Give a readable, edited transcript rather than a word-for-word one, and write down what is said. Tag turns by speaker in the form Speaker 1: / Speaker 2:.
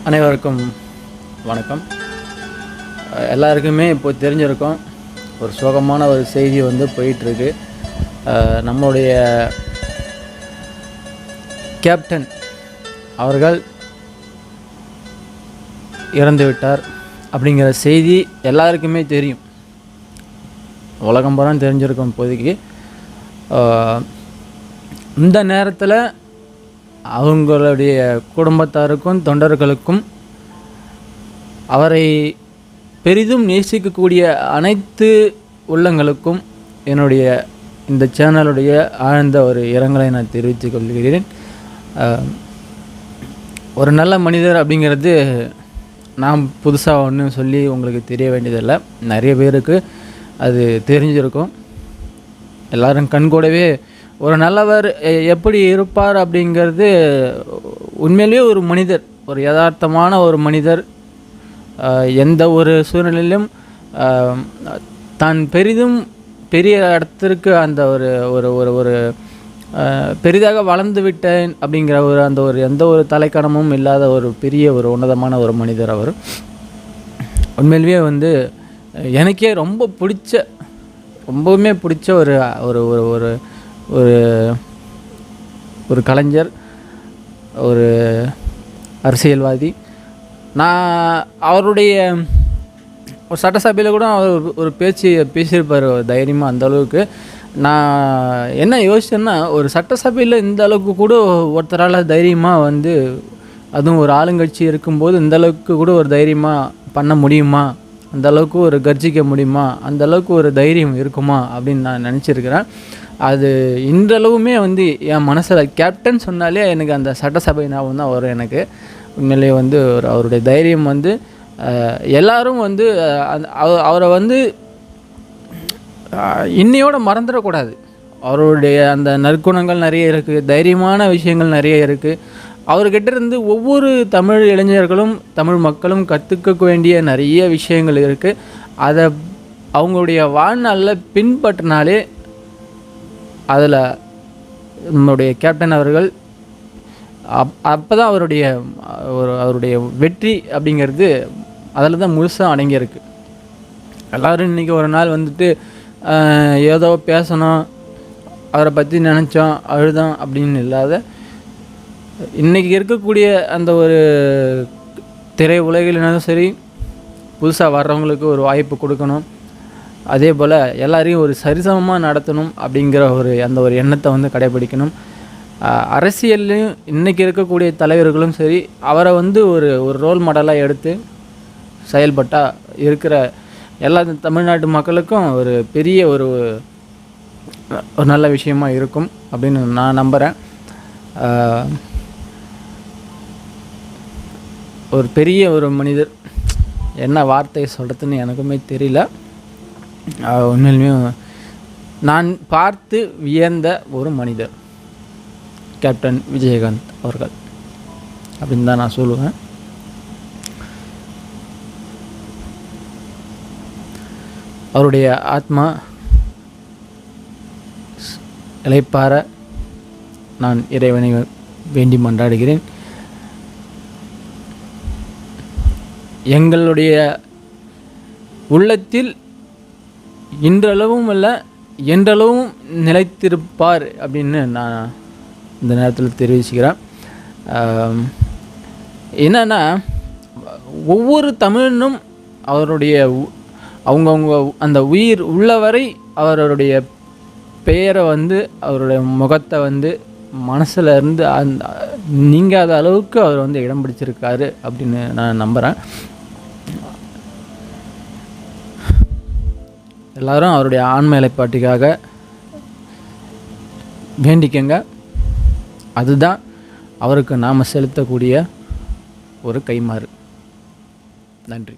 Speaker 1: அனைவருக்கும் வணக்கம். எல்லாருக்குமே இப்போ தெரிஞ்சிருக்கும், ஒரு சோகமான ஒரு செய்தி வந்து போயிட்டுருக்கு. நம்மளுடைய கேப்டன் அவர்கள் இறந்து விட்டார் அப்படிங்கிற செய்தி எல்லாருக்குமே தெரியும், உலகம் பூரா தெரிஞ்சிருக்கும். இப்போதைக்கு இந்த நேரத்தில் அவங்களுடைய குடும்பத்தாருக்கும் தொண்டர்களுக்கும் அவரை பெரிதும் நேசிக்கக்கூடிய அனைத்து உள்ளங்களுக்கும் என்னுடைய இந்த சேனலுடைய ஆழ்ந்த ஒரு இரங்கலை நான் தெரிவித்துக் கொள்கிறேன். ஒரு நல்ல மனிதர் அப்படிங்கிறது நான் புதுசாக ஒன்றும் சொல்லி உங்களுக்கு தெரிய வேண்டியதில்லை, நிறைய பேருக்கு அது தெரிஞ்சிருக்கும். எல்லோரும் கண்கூடவே ஒரு நல்லவர் எப்படி இருப்பார் அப்படிங்கிறது உண்மையிலேயே ஒரு மனிதர், ஒரு யதார்த்தமான ஒரு மனிதர், எந்த ஒரு சூழ்நிலையிலும் தான் பெரிய இடத்திற்கு அந்த ஒரு ஒரு ஒரு ஒரு பெரிதாக வளர்ந்து விட்டேன் அப்படிங்கிற எந்த ஒரு தலைக்கணமும் இல்லாத ஒரு பெரிய ஒரு உன்னதமான ஒரு மனிதர் அவர். உண்மையிலேயே வந்து எனக்கே ரொம்பவுமே பிடிச்ச ஒரு ஒரு ஒரு ஒரு ஒரு கலைஞர், ஒரு அரசியல்வாதி. நான் அவருடைய ஒரு சட்டசபையில் கூட அவர் ஒரு பேசியிருப்பார் தைரியமாக. அந்தளவுக்கு நான் என்ன யோசிச்சேன்னா, ஒரு சட்டசபையில் இந்த அளவுக்கு கூட ஒருத்தரால் தைரியமாக வந்து, அதுவும் ஒரு ஆளுங்கட்சி இருக்கும்போது இந்தளவுக்கு கூட ஒரு தைரியமாக பண்ண முடியுமா, அந்தளவுக்கு ஒரு கர்ஜிக்க முடியுமா, அந்தளவுக்கு ஒரு தைரியம் இருக்குமா அப்படின்னு நான் நினச்சிருக்கிறேன். அது இன்றளவுமே வந்து என் மனசில் கேப்டன் சொன்னாலே எனக்கு அந்த சட்டசபை ஞாபகம் தான் வரும். எனக்கு உண்மையிலேயே வந்து அவருடைய தைரியம் வந்து எல்லாரும் வந்து அவரை வந்து இன்னையோடு மறந்துடக்கூடாது. அவருடைய அந்த நற்குணங்கள் நிறைய இருக்குது, தைரியமான விஷயங்கள் நிறைய இருக்குது. அவர்கிட்ட இருந்து ஒவ்வொரு தமிழ் இளைஞர்களும் தமிழ் மக்களும் கற்றுக்க வேண்டிய நிறைய விஷயங்கள் இருக்குது. அதை அவங்களுடைய வாழ்நாளில் பின்பற்றினாலே அதில் நம்மளுடைய கேப்டன் அவர்கள் அப்போ தான் அவருடைய வெற்றி அப்படிங்கிறது அதில் தான் முழுசாக அடங்கியிருக்கு. எல்லோரும் இன்றைக்கி ஒரு நாள் வந்துட்டு ஏதோ பேசணும், அவரை பற்றி நினச்சோம் அழுதோம் அப்படின்னு இல்லாத, இன்றைக்கி இருக்கக்கூடிய அந்த ஒரு திரை உலகிலும் சரி, புதுசாக வர்றவங்களுக்கு ஒரு வாய்ப்பு கொடுக்கணும், அதே போல் எல்லாரையும் ஒரு சரிசமமாக நடத்தணும் அப்படிங்கிற அந்த ஒரு எண்ணத்தை வந்து கடைபிடிக்கணும். அரசியல்லையும் இன்றைக்கி இருக்கக்கூடிய தலைவர்களும் சரி, அவரை வந்து ஒரு ரோல் மாடலாக எடுத்து செயல்பட்டால் இருக்கிற எல்லா தமிழ்நாட்டு மக்களுக்கும் ஒரு பெரிய ஒரு நல்ல விஷயமாக இருக்கும் அப்படின்னு நான் நம்புகிறேன். ஒரு பெரிய ஒரு மனிதர், என்ன வார்த்தை சொல்கிறதுன்னு எனக்குமே தெரியல. உண்மையிலுமே நான் பார்த்து வியந்த ஒரு மனிதர் கேப்டன் விஜயகாந்த் அவர்கள் அப்படின்னு தான் நான் சொல்லுவேன். அவருடைய ஆத்மா இளைப்பாற நான் இறைவனை வேண்டி மன்றாடுகிறேன். எங்களுடைய உள்ளத்தில் இன்றளவும் அல்ல என்றளவும் நிலைத்திருப்பார் அப்படின்னு நான் இந்த நேரத்தில் தெரிவிச்சுக்கிறேன். என்னென்னா, ஒவ்வொரு தமிழனும் அவருடைய அவங்கவுங்க அந்த உயிர் உள்ளவரை அவருடைய பெயரை வந்து, அவருடைய முகத்தை வந்து மனசில் இருந்து நீங்காத அளவுக்கு அவர் வந்து இடம் பிடிச்சிருக்காரு அப்படின்னு நான் நம்புகிறேன். எல்லோரும் அவருடைய ஆன்ம இலைப்பாட்டிக்காக வேண்டிக்கங்க. அதுதான் அவருக்கு நாம் செலுத்தக்கூடிய ஒரு கைமாறு. நன்றி.